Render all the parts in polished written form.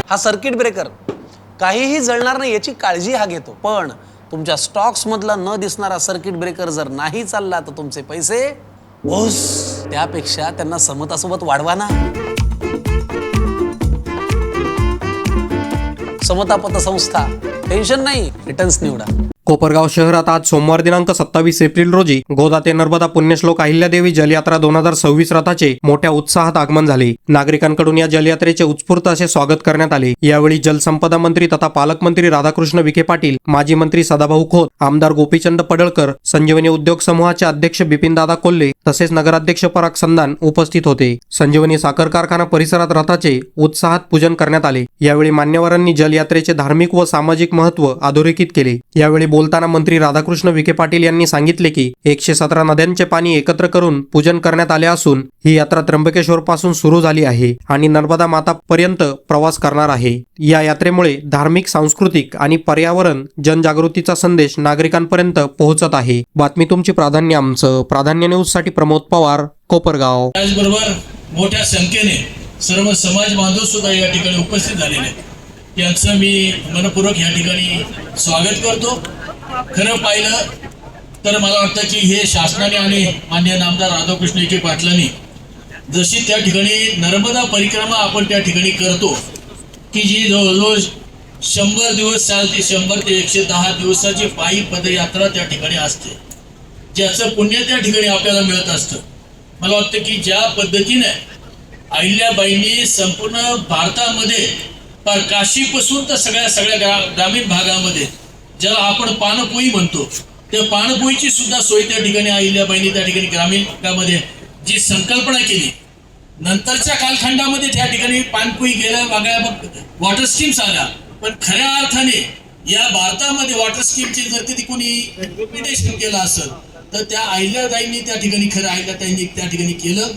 हा circuit breaker काहीही जळणार नाही याची काळजी हा घेतो, पण तुमच्या स्टॉक्स मधला न दिसणारा सर्किट ब्रेकर जर नाही चालला तर तुमचे पैसे ओस. त्यापेक्षा त्यांना समतासोबत वाढवा ना. समता पतसंस्था, टेन्शन नाही, रिटर्न्स निवडा. कोपरगाव शहरात आज सोमवार दिनांक 27 एप्रिल रोजी गोदाते नर्मदा पुण्यश्लोक अहिल्यादेवी जलयात्रा 2026 रथाचे मोठ्या उत्साहात आगमन झाले. नागरिकांकडून या जलयात्रेचे उत्स्फूर्त असे स्वागत करण्यात आले. यावेळी जलसंपदा मंत्री तथा पालकमंत्री राधाकृष्ण विखे पाटील, माजी मंत्री सदाभाऊ खोत, आमदार गोपीचंद पडळकर, संजीवनी उद्योग समूहाचे अध्यक्ष बिपिनदादा कोल्हे तसेच नगराध्यक्ष पराग संधान उपस्थित होते. संजीवनी साखर कारखाना परिसरात रथाचे उत्साहात पूजन करण्यात आले. यावेळी मान्यवरांनी जलयात्रेचे धार्मिक व सामाजिक महत्त्व अधोरेखित केले. यावेळी बोलताना मंत्री राधाकृष्ण विखे पाटील यांनी सांगितले की 117 नद्यांचे पाणी एकत्र करून पूजन करण्यात आले असून ही यात्रा त्र्यंबकेश्वर पासून सुरू झाली आहे आणि नर्मदा माता पर्यंत प्रवास करणार आहे. या यात्रेमुळे धार्मिक, सांस्कृतिक आणि पर्यावरण जनजागृतीचा संदेश नागरिकांपर्यंत पोहोचत आहे. बातमी तुमची, प्राधान्य आमचं. प्राधान्य न्यूज साठी प्रमोद पवार, कोपरगाव. त्याचबरोबर मोठ्या संख्येने सर्व समाज बांधव सुद्धा या ठिकाणी उपस्थित झालेले आहेत. यांचं मी मनपूर्वक या ठिकाणी स्वागत करतो. खरं पाहिलं तर मला वाटतं की हे शासनाने आणि माननीय नामदार राधाकृष्ण विखे पाटलांनी जशी त्या ठिकाणी नर्मदा परिक्रमा आपण त्या ठिकाणी करतो की जी जवळजवळ 100 दिवस चालते, 100 ते 110 दिवसाची पायी पदयात्रा त्या ठिकाणी असते, ज्याचं पुण्य त्या ठिकाणी आपल्याला मिळत असतं. मला वाटतं की ज्या पद्धतीने अहिल्याबाईंनी संपूर्ण भारतामध्ये काशीपासून तर सगळ्या ग्रामीण भागामध्ये ज्याला आपण पानपोई म्हणतो, त्या पानपोईची सुद्धा सोय त्या ठिकाणी अहिल्याबाईंनी त्या ठिकाणी ग्रामीण भागामध्ये जी संकल्पना केली. नंतरच्या कालखंडामध्ये त्या ठिकाणी पानपोई गेल्या वॉटर स्कीम्स आल्या, पण खऱ्या अर्थाने या भारतामध्ये वॉटर स्कीमचे जर कधी कोणी इम्प्लिमेंटेशन केलं असेल तर त्या अहिल्याबाईंनी त्या ठिकाणी, खरं अहिल्याबाईंनी त्या ठिकाणी केलं.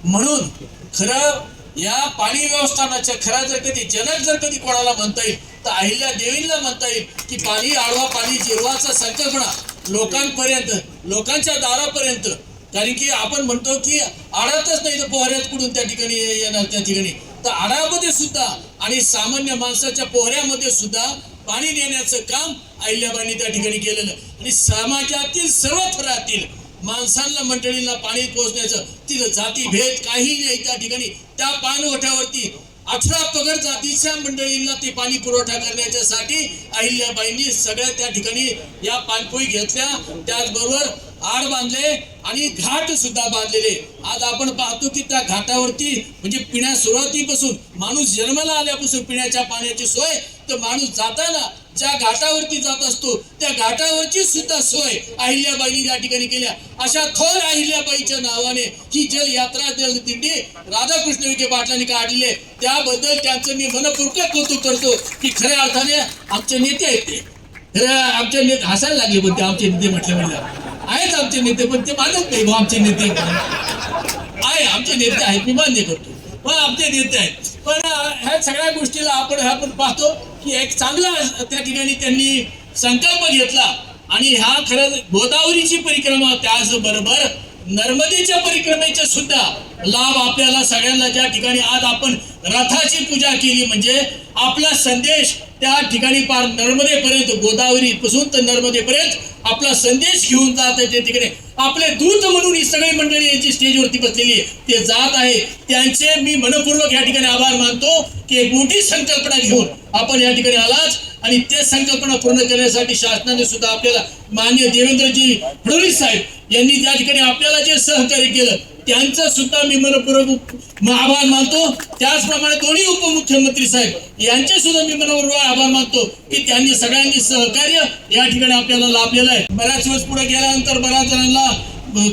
म्हणून खरं या पाणी व्यवस्थापनाच्या खरा जर कधी जनक जर कधी कोणाला म्हणता येईल तर अहिल्या देवींना म्हणता येईल की पाणी आडवा पाणी जिरवाचा संकल्पना लोकांपर्यंत, लोकांच्या दारापर्यंत. कारण की आपण म्हणतो की आडातच नाही तर पोहऱ्यात कुठून त्या ठिकाणी येणार, त्या ठिकाणी तर आडामध्ये सुद्धा आणि सामान्य माणसाच्या पोहऱ्यामध्ये सुद्धा पाणी देण्याचं काम अहिल्याबाईंनी त्या ठिकाणी केलेलं. आणि समाजातील सर्व थरातील माणसांना, मंडळींना पाणी पोहोचण्याचं तिथं जातीभेद काही नाही. त्या ठिकाणी त्या पाणवठ्यावरती 18 पगड जातीच्या मंडळींना ते पाणी पुरवठा करण्याच्यासाठी अहिल्याबाईंनी सगळ्या त्या ठिकाणी या पाणपोई घेतल्या. त्याचबरोबर आड बांधले आणि घाट सुद्धा बांधलेले. आज आपण पाहतो की त्या घाटावरती म्हणजे पिण्या सुरुवातीपासून माणूस जन्माला आल्यापासून पिण्याच्या पाण्याची सोय, तर माणूस जाताना ज्या घाटावरती जात असतो त्या घाटावरची सुद्धा सोय अहिल्याबाईंनी त्या ठिकाणी केल्या. अशा थोर अहिल्याबाईच्या नावाने ही जल यात्रा दिंडी राधाकृष्ण विखे पाटलांनी काढले. त्याबद्दल त्यांचं मी मनपूर्वक कौतुक करतो की खऱ्या अर्थाने आमचे नेते आहेत. ते खरं आमचे नेते हसायला लागले, पण ते आमचे नेते म्हटलं आहेत आमचे नेते, पण ते मानत नाही आमचे नेते आहे. आमचे नेते आहेत, मी मान्य करतो, पण आमचे नेते आहेत. पण ह्या सगळ्या गोष्टीला आपण पाहतो की एक चांगला त्या ठिकाणी त्यांनी संकल्प घेतला आणि हा खरं गोदावरीची परिक्रमा, त्याचबरोबर नर्मदेच्या परिक्रमेचे सुद्धा लाभ आपल्याला सगळ्यांना ज्या ठिकाणी आज आपण रथाची पूजा केली म्हणजे आपला संदेश त्या ठिकाणी पार नर्मदेपर्यंत, गोदावरी पासून तर नर्मदेपर्यंत आपला संदेश घेऊन जात आहे. तिकडे आपले दूत म्हणून ही सगळी मंडळी यांची स्टेजवरती बसलेली ते जात आहे. त्यांचे मी मनपूर्वक या ठिकाणी आभार मानतो की एक मोठी संकल्पना घेऊन आपण या ठिकाणी आलाच आणि ते संकल्पना पूर्ण करण्यासाठी शासनाने सुद्धा आपल्याला माननीय देवेंद्रजी फडणवीस साहेब यांनी त्या ठिकाणी आपल्याला जे सहकार्य केलं त्यांचं सुद्धा मी मनपूर्वक आभार मानतो. त्याचप्रमाणे दोन्ही उपमुख्यमंत्री साहेब यांचे सुद्धा मी मनपूर्वक आभार मानतो की त्यांनी सगळ्यांनी सहकार्य या ठिकाणी आपल्याला लाभलेलं आहे. बऱ्याच वेळेस पुढे गेल्यानंतर बऱ्याच जणांना,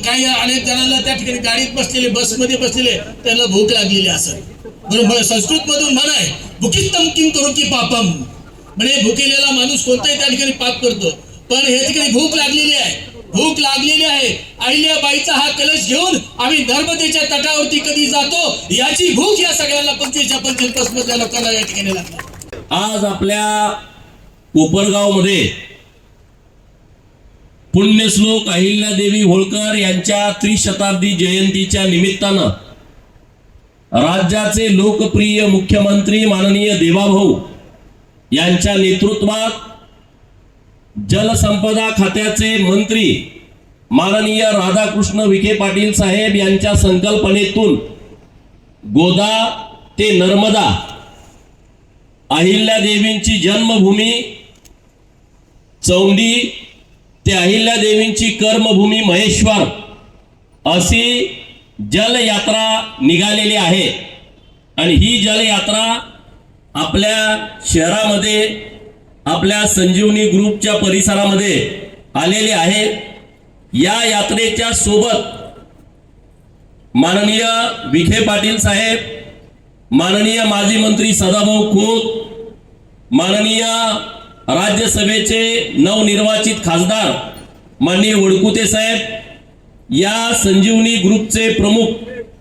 काही अनेक जणांना त्या ठिकाणी गाडीत बसलेले, बसमध्ये बसलेले, त्यांना भूक लागलेली असेल. बरोबर, संस्कृत मधून म्हण आहे भुकिस्तम किम करो की पापम, म्हणजे भुकेलेला माणूस कोणताही त्या ठिकाणी पाप करतो. पण हे ठिकाणी भूक लागलेली आहे, भूक लागलेली आहे. अहिल्याबाईचा हा कलश घेऊन आम्ही नर्मदेच्या तटावरती कधी जातो याची भूक या सगळ्याला 25-25 मधल्या लोकांना या ठिकाणी लागली. आज आपल्या कोपरगाव मध्ये पुण्यश्लोक अहिल्यादेवी होळकर यांच्या त्रिशताब्दी जयंतीच्या निमित्तानं राज्याचे लोकप्रिय मुख्यमंत्री माननीय देवाभाऊ यांच्या नेतृत्वात जलसंपदा खात्याचे मंत्री माननीय राधाकृष्ण विखे पाटील साहेब यांच्या संकल्पनेतून गोदा ते नर्मदा अहिल्यादेवींची जन्मभूमी, चौंडी ते अहिल्यादेवींची कर्मभूमी महेश्वर अशी जलयात्रा निघालेली आहे. आणि ही जलयात्रा आपल्या शहरामध्ये, आपल्या संजीवनी ग्रुपच्या परिसरामध्ये आलेली आहे. या यात्रेच्या सोबत माननीय विखे पाटील साहेब, माननीय माजी मंत्री सदाभाऊ खोत, माननीय राज्यसभेचे नवनिर्वाचित खासदार माननीय वडकुते साहेब, या संजीवनी ग्रुपचे प्रमुख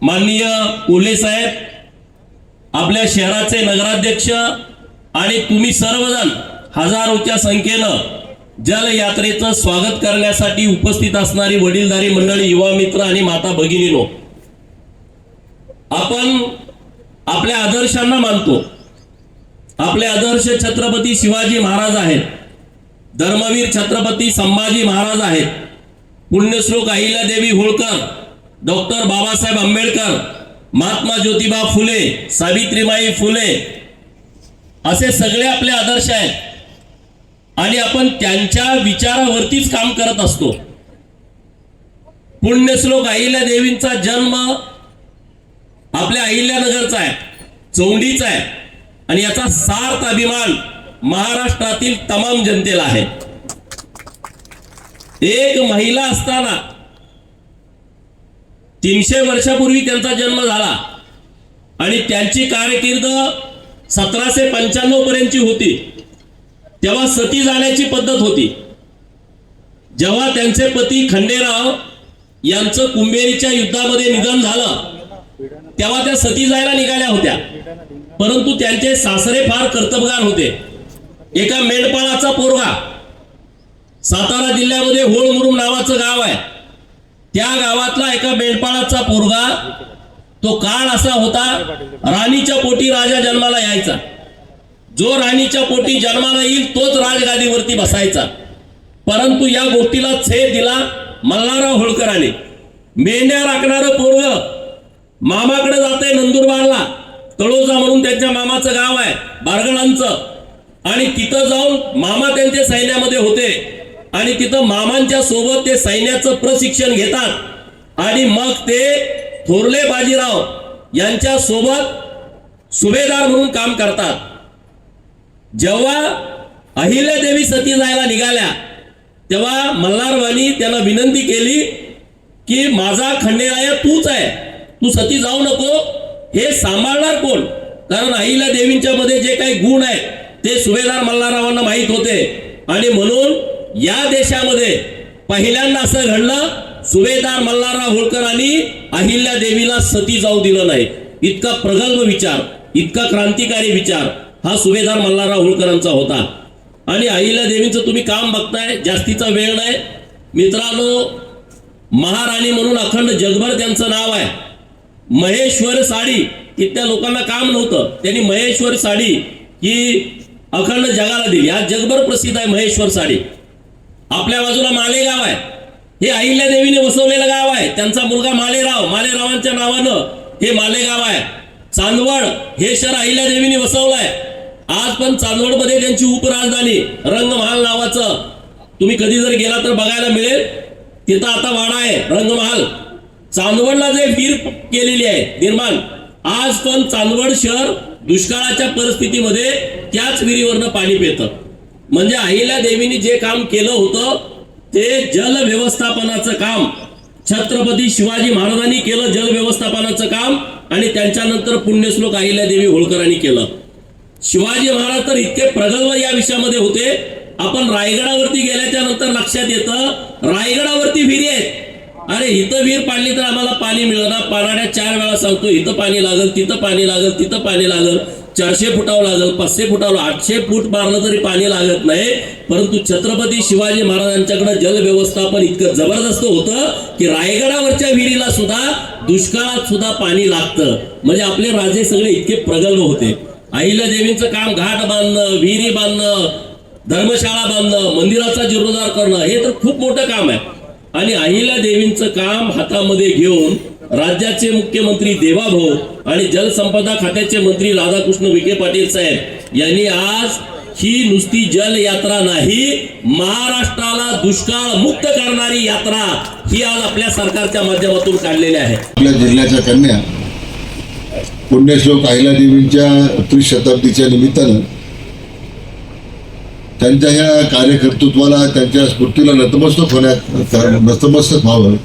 माननीय कोल्हे साहेब, आपल्या शहराचे नगराध्यक्ष आणि तुम्ही सर्वजण हजारोच्या संख्येनं जलयात्रेचं स्वागत करण्यासाठी उपस्थित असणारी वडीलधारी मंडळी, युवा मित्र आणि माता भगिनीनो, आपण आपल्या आदर्शांना मानतो. आपले आदर्श छत्रपती शिवाजी महाराज आहेत, धर्मवीर छत्रपती संभाजी महाराज आहेत, पुण्यश्लोक अहिल्यादेवी होळकर, डॉक्टर बाबासाहेब आंबेडकर, महात्मा ज्योतिबा फुले, सावित्रीबाई फुले असे सगळे आपले आदर्श आहेत. आणि आपण त्यांच्या विचारावरतीच काम करत असतो. पुण्यश्लोक अहिल्यादेवींचा जन्म आपल्या अहिल्यानगरचा आहे, चौंडीचा आहे. आणि याचा सार्थ अभिमान महाराष्ट्रातील तमाम जनतेला आहे. एक महिला असताना 300 वर्षापूर्वी त्यांचा जन्म झाला आणि त्यांची कारकीर्द 1795 पर्यंतची होती. तेव्हा सती जाण्याची पद्धत होती. जेव्हा त्यांचे पती खंडेराव यांचं कुंभेरीच्या युद्धामध्ये निधन झालं तेव्हा त्या सती जायला निघाल्या होत्या. परंतु त्यांचे सासरे फार कर्तबगार होते. एका मेंढपाळाचा पोरगा, सातारा जिल्ह्यामध्ये होळमुरुम नावाचं गाव आहे, त्या गावातला एका मेंढपाळाचा पोरगा, तो काळ असा होता, राणीच्या पोटी राजा जन्माला यायचा. जो राणीच्या पोटी जन्माला येईल तोच राजगादीवरती बसायचा. परंतु या गोष्टीला छेद दिला मल्हारराव होळकरांनी. मेंढ्या राखणारं पोरग मामाकडे जाते नंदुरबारला, तळोजा म्हणून त्यांच्या मामाचं गाव आहे बारगळांचं, आणि तिथं जाऊन मामा त्यांच्या सैन्यामध्ये होते आणि तिथं मामांच्या सोबत ते सैन्याचं प्रशिक्षण घेतात आणि मग ते थोरले बाजीराव यांच्या सोबत सुभेदार म्हणून काम करतात. जेव्हा अहिल्यादेवी सती जायला निघाल्या तेव्हा मल्हाररावांनी त्यांना विनंती केली की माझा खंडेराया तूच आहे, तू सती जाऊ नको, हे सांभाळणार कोण? कारण अहिल्यादेवींच्या मध्ये जे काही गुण आहेत ते सुभेदार मल्हाररावांना माहित होते. आणि म्हणून या देशामध्ये पहिल्यांदा असं घडलं, सुभेदार मल्हारराव होळकरांनी अहिल्यादेवीला सती जाऊ दिलं नाही. इतका प्रगल्भ विचार, इतका क्रांतिकारी विचार हा सुभेदार मल्हारराव होळकरांचा होता. आणि अहिल्यादेवींचं तुम्ही काम बघताय, जास्तीचा वेळ नाही मित्रांनो. महाराणी म्हणून अखंड जगभर त्यांचं नाव आहे. महेश्वर साडी, तिथल्या लोकांना काम नव्हतं, त्यांनी महेश्वर साडी ही अखंड जगाला दिली. आज जगभर प्रसिद्ध आहे महेश्वर साडी. आपल्या बाजूला मालेगाव आहे, हे अहिल्यादेवीने वसवलेलं गाव आहे. त्यांचा मुलगा मालेरावांच्या नावानं हे मालेगाव आहे. चांदवड हे शहर अहिल्यादेवीने वसवलंय. आज पण चांदवडमध्ये त्यांची उपराजधानी रंगमहाल नावाचं, तुम्ही कधी जर गेला तर बघायला मिळेल. तिथं आता वाडा आहे रंगमहाल. चांदवडला जे विहीर केलेली आहे निर्माण, आज पण चांदवड शहर दुष्काळाच्या परिस्थितीमध्ये त्याच विहिरीवरनं पाणी पितं. म्हणजे अहिल्यादेवींनी जे काम केलं होतं ते जल व्यवस्थापनाचं काम छत्रपती शिवाजी महाराजांनी केलं, जल व्यवस्थापनाचं काम. आणि त्यांच्यानंतर पुण्यश्लोक अहिल्यादेवी होळकरांनी केलं. शिवाजी महाराज तर इतके प्रगल्भ या विषयामध्ये होते. आपण रायगडावरती गेल्याच्या नंतर लक्षात येतं रायगडावरती विहिरी आहेत. अरे इथं विहीर पाडली तर आम्हाला पाणी मिळणार. पाण्याच्या 4 वेळा सांगतो, इथं पाणी लागल, तिथं पाणी लागल, तिथं पाणी लागल. 400 फुटावं लागल, 500 फुटावं, 800 फूट मारलं तरी पाणी लागत नाही. परंतु छत्रपती शिवाजी महाराजांच्याकडे जल व्यवस्थापन इतकं जबरदस्त होतं की रायगडावरच्या विहिरीला सुद्धा दुष्काळात सुद्धा पाणी लागतं. म्हणजे आपले राजे सगळे इतके प्रगल्भ होते. अहिल्या देवींचं काम घाट बांधणं, विहिरी बांधणं, धर्मशाळा बांधणं, मंदिराचा जीर्णोद्धार करणं हे तर खूप मोठं काम आहे. आणि अहिल्या देवींचं काम हातामध्ये घेऊन राज्याचे मुख्यमंत्री देवाभाऊ आणि जलसंपदा खात्याचे मंत्री राधाकृष्ण विखे पाटील साहेब यांनी आज ही नुसती जल यात्रा नाही, महाराष्ट्राला दुष्काळ मुक्त करणारी यात्रा ही आज आपल्या सरकारच्या माध्यमातून काढलेली आहे. आपल्या जिल्ह्याच्या कन्या पुण्यश्लोक अहिल्यादेवींच्या त्रिशताब्दीच्या निमित्तानं त्यांच्या ह्या कार्यकर्तृत्वाला, त्यांच्या स्फूर्तीला नतमस्तक व्हावं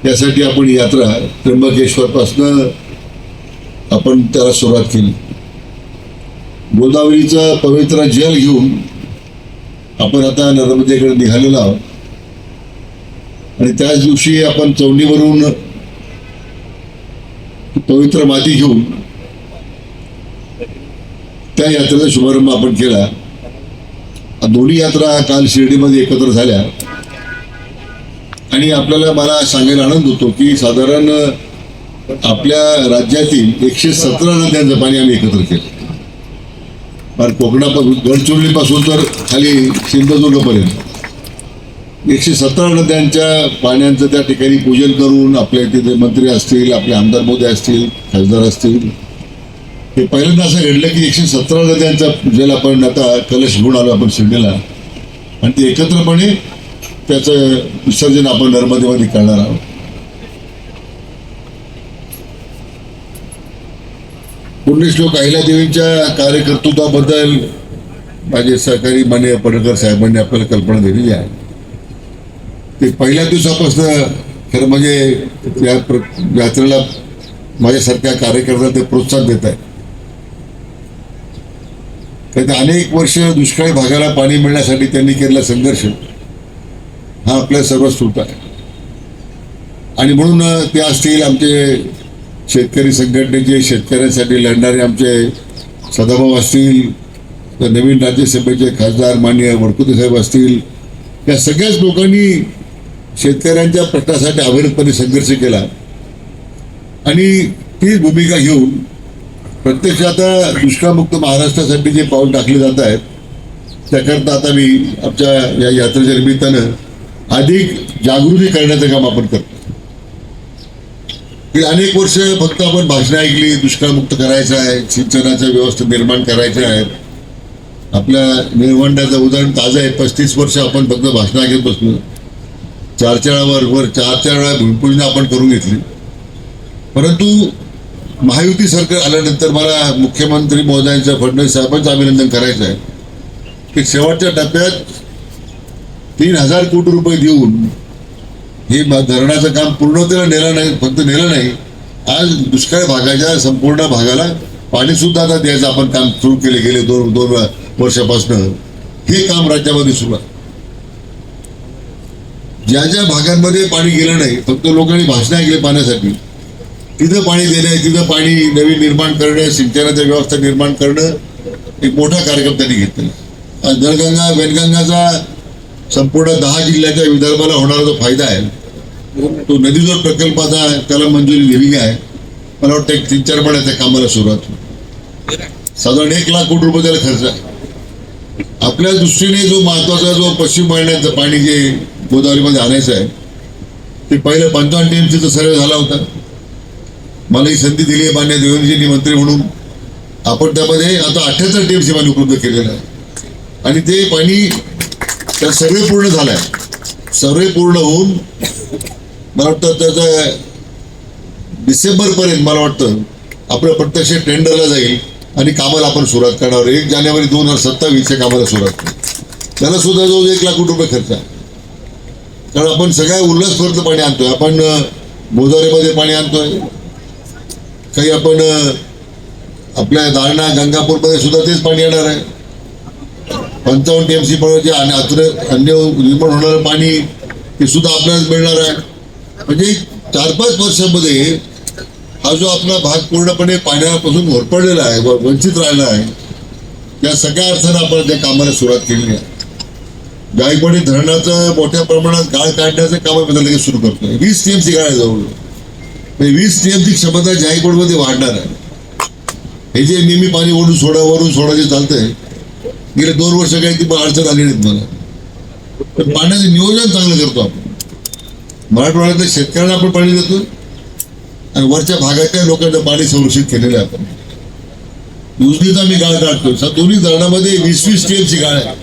यासाठी आपण यात्रा त्र्यंबकेश्वरपासनं आपण त्याला सुरुवात केली. गोदावरीचं पवित्र जल घेऊन आपण आता नर्मदेकडे निघालेलो आहोत आणि त्याच दिवशी आपण चौंडीवरून पवित्र माती घेऊन त्या यात्रेचा शुभारंभ आपण केला. दोन्ही यात्रा काल शिर्डीमध्ये एकत्र झाल्या आणि आपल्याला मला सांगायला आनंद होतो की साधारण आपल्या राज्यातील 117 नद्यांचं पाणी आम्ही एकत्र केलं. फार कोकणापासून गडचिरोलीपासून तर खाली सिंधुदुर्गपर्यंत 117 नद्यांच्या पाण्याचं त्या ठिकाणी पूजन करून आपले तिथे मंत्री असतील, आपले आमदार मोदी असतील, खासदार असतील, हे पहिल्यांदा असं घडलं की 117 नद्यांचा जल आपण आता कलश घेऊन आलो आपण शिर्डीला आणि ते एकत्रपणे त्याचं विसर्जन आपण नर्मदेमध्ये करणार आहोत. पुण्यश्लोक अहिल्यादेवींच्या कार्यकर्तृत्वाबद्दल माझे सहकारी माननीय पडळकर साहेबांनी आपल्याला कल्पना दिलेली आहे. ते पहिल्या दिवसापासून खरं म्हणजे या यात्रेला माझ्यासारख्या कार्यकर्त्यांना ते प्रोत्साहन देत आहे. कारण अनेक वर्ष दुष्काळी भागाला पाणी मिळण्यासाठी त्यांनी केलेला संघर्ष हा आपल्या सर्वस्फूर्त आहे. आणि म्हणून ते असतील आमचे शेतकरी संघटनेचे, शेतकऱ्यांसाठी लढणारे आमचे सदाभाऊ असतील, तर नवीन राज्यसभेचे खासदार माननीय वडकुते साहेब असतील, या सगळ्याच लोकांनी शेतकऱ्यांच्या प्रश्नासाठी अविरतपणे संघर्ष केला आणि ती भूमिका घेऊन प्रत्यक्ष आता दुष्काळमुक्त महाराष्ट्रासाठी जे पाऊल टाकले जात आहेत त्याकरता आता मी आमच्या या यात्रेच्या निमित्तानं अधिक जागृती करण्याचं काम आपण करतो. अनेक वर्ष फक्त आपण भाषणं ऐकली, दुष्काळमुक्त करायचं आहे, सिंचनाच्या व्यवस्था निर्माण करायच्या आहेत. आपल्या निळवंड्याचं उदाहरण ताजं आहे. 35 वर्ष आपण फक्त भाषणं घेत बसलो, 4 वेळा भूमिपूजन आपण करून घेतली. परंतु महायुती सरकार आल्यानंतर मला मुख्यमंत्री महोदयांचं, फडणवीस साहेबांचं अभिनंदन करायचं आहे की शेवटच्या टप्प्यात 3000 कोटी रुपये देऊन हे धरणाचं काम पूर्णतेला नेलं नाही, फक्त नेलं नाही, आज दुष्काळी भागाच्या संपूर्ण भागाला पाणी सुद्धा आता द्यायचं आपण काम सुरू केले गेले दोन वर्षापासून हे काम राज्यामध्ये सुरू आहे. ज्या ज्या भागांमध्ये पाणी गेलं नाही, फक्त लोकांनी भाषणं ऐकले पाण्यासाठी, तिथं पाणी देणे, तिथं पाणी नवीन निर्माण करणे, सिंचनाची व्यवस्था निर्माण करणं एक मोठा कार्यक्रम त्यांनी घेतलेला. जळगंगा वेनगंगाचा संपूर्ण 10 जिल्ह्याच्या विदर्भाला होणारा जो फायदा आहे तो नदीजोड प्रकल्पाचा त्याला मंजुरी दिलेली आहे. मला वाटतं 3-4 महिन्यात त्या कामाला सुरुवात होईल. साधारण 1 लाख कोटी रुपये त्याला खर्च आहे. आपल्या दृष्टीने जो महत्वाचा जो पश्चिम वाहिन्यांचं पाणी जे गोदावरीमध्ये आणायचं आहे ते पहिलं 55 TMCचा सर्वे झाला होता. मला ही संधी दिली आहे मान्य देवेंद्रजींनी मंत्री म्हणून. आपण त्यामध्ये आता 78 TMC पाणी उपलब्ध केलेलं आहे आणि ते पाणी त्या सर्वे पूर्ण झाला आहे. सर्वे पूर्ण होऊन मला वाटतं त्याचा डिसेंबरपर्यंत मला वाटतं आपलं प्रत्यक्ष टेंडरला जाईल आणि कामाला आपण सुरुवात करणार. 1 जानेवारी 2027 या कामाला सुरुवात करू. त्याला सुद्धा जो 1 लाख कोटी रुपये खर्च आहे. कारण आपण सगळ्या उल्हासपूरचं पाणी आणतोय, आपण गोदावरीमध्ये पाणी आणतोय, काही आपण आपल्या दारणा गंगापूरमध्ये सुद्धा तेच पाणी येणार आहे. 55 TMC जे अन्य निर्माण होणारं पाणी ते सुद्धा आपल्याला मिळणार आहे. म्हणजे 4-5 वर्षामध्ये हा जो आपला भाग पूर्णपणे पाण्यापासून होरपडलेला आहे, वंचित राहिला आहे, त्या सगळ्या अर्थानं आपण त्या कामाला सुरुवात केलेली आहे. जायकवाडी धरणाचं मोठ्या प्रमाणात गाळ काढण्याचं काम आपण लगेच सुरू करतोय. 20 TMC गाळ आहे जवळ. 20 TMची क्षमता जायकवाडमध्ये वाढणार आहे. हे जे नेहमी पाणी वरून सोडा जे चालतंय, गेले 2 वर्ष काही ती अडचण आली नाहीत मला. पण पाण्याचं नियोजन चांगलं करतो आपण. मराठवाड्यातल्या शेतकऱ्यांना आपण पाणी देतो आणि वरच्या भागातल्या लोकांना पाणी संरक्षित केलेलं आहे आपण. उजनीचा मी गाळ काढतो. दोन्ही धरणामध्ये 20-20 TMची गाळ आहे.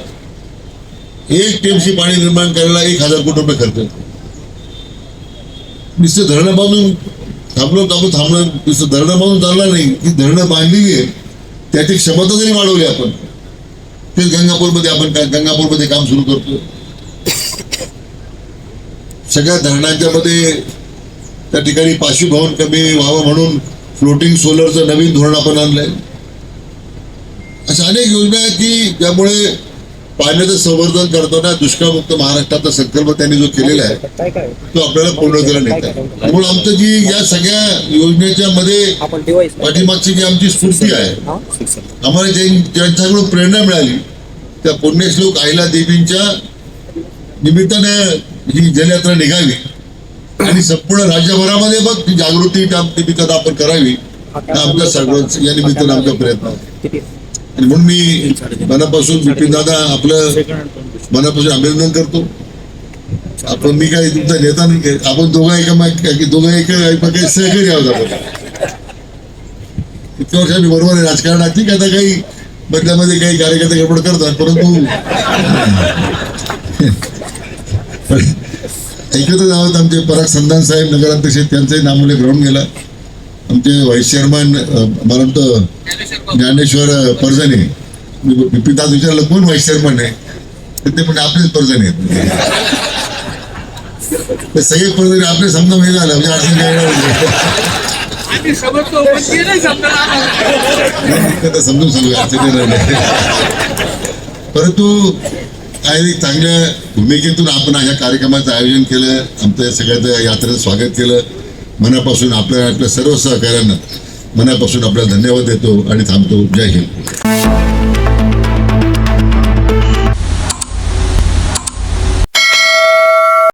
1 TMची पाणी निर्माण करायला 1,000 कोटी रुपये खर्च येतो. नुसतं धरणं बांधून थांबणं नुसतं धरणं बांधून चालणार नाही. ती धरणं बांधलेली आहे, त्याची क्षमता जरी वाढवली आपण, तेच गंगापूरमध्ये काम सुरू करतो. सगळ्या धरणांच्या मध्ये त्या ठिकाणी पाशुभवन कमी व्हावं म्हणून फ्लोटिंग सोलरचं नवीन धोरण आपण आणलंय. अशा अनेक योजना आहेत की ज्यामुळे पाण्याचं संवर्धन करताना दुष्काळमुक्त महाराष्ट्राचा संकल्प त्यांनी जो केलेला आहे तो आपल्याला पूर्ण केला नाही. त्यामुळे आमचं जी या सगळ्या योजनेच्या मध्ये पाठीमागची जी आमची स्फूर्ती आहे, आम्हाला ज्यांच्याकडून प्रेरणा मिळाली त्या पुण्यश्लोक अहिल्या देवींच्या निमित्ताने ही जलयात्रा निघावी आणि संपूर्ण राज्यभरामध्ये बघ ती जागृती त्या निमित्तानं आपण करावी, आमच्या सर्वांचा या निमित्तानं आमचा प्रयत्न आहे. आणि म्हणून मी मनापासून बिपिन दादा आपलं मनापासून अभिनंदन करतो. आपण मी काही तुमचा नेता नाही, आपण दोघं एकमेकांचे सहकारी आहोत. आपण इतक्या वर्ष मी बरोबर आहे राजकारणात. ठीक आहे, आता काही बदल्यामध्ये काही कार्यकर्ते गडबड करतात, परंतु ऐकतच आहोत. आमचे पराग संधान साहेब नगराध्यक्ष, त्यांचाही नामोल्लेख राहून गेला. आमचे व्हाईस चेअरमन मला वाटतं ज्ञानेश्वर परजणे, बिपिन दादा विचारलं कोण व्हाईस चेअरमन आहे, ते पण आपलेच परजणे आहेत. सगळे परजणे आपले समजा हे झालं म्हणजे अडचण समजून सांगूया अडचणी. परंतु एक चांगल्या भूमिकेतून आपण ह्या कार्यक्रमाचं आयोजन केलं, आमच्या सगळ्याचं यात्रेचं स्वागत केलं. मनापासून आपल्या सर्व सहकाऱ्यांना मनापासून आपल्याला धन्यवाद देतो आणि थांबतो. जय हिंद.